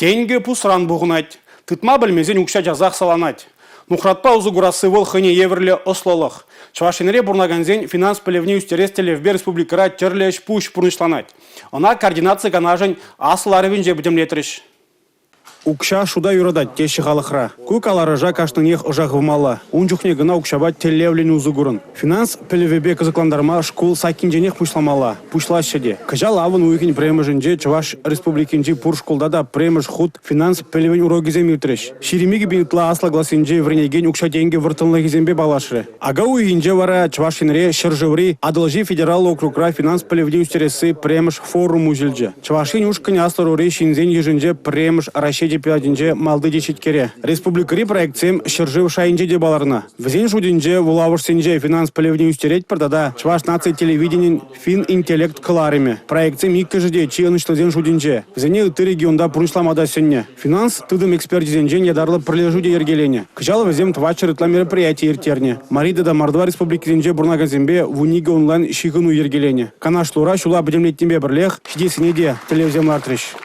Тенге пусран буғынать. Тытма білмезен үкша жазақ саланать. Нухратпа узугурасы вол хыне еврле ослолық. Чавашинре бурнаганзен финанс пілевне үстерестеле в республикара терлеш пуш пурнышланать. Она координация канажен асыларывен жебдемлетріш. Укша шуда юрадать теші халықра. Көк аларыжа каштынех ұжағывмала. Унчухне гына укшабать телевлені узугурын. Финанс пілевебе кызыкландарма школ сакинженех пушламала. Пушлашеде. Кажал авын уйхин премеженже Чаваш республикинжи пур школда да премеж худ финанс пілевен урогизем ютреш. Ширимеги бинтла асла гласинже вренеген укша деньги выртынлыгизембе балашры. Ага уйхинже вара Чавашинре шыржыври адылжи федерал округра финанс пілевне үстересі премеж форум узилже. Чавашин ушкыне асларури шинзен еженже премеж арашеде пядинже малды дешеткере. Республикари проектсем шыржыв шайынже де баларына. Візен жудинже вулавышсенже финанс пілевне үстерет пырдада Чаваш наций телевиденин фин интеллект кыларыме. Проектсем иккіжеде чиынышлызен жудинже. Візене ыты регионда пурышламада сенне. Финанс тыдым экспертизенже недарлы прилежуде ергелене. Кыжал візем твачыр ытла мероприятие ертерне. Марида да Мордва республикизенже бурнагазембе вунига онлайн шихыну ергелене. Канашлура шула бедемлеттембе бірлех, шидесіне де телевизем лартрыш.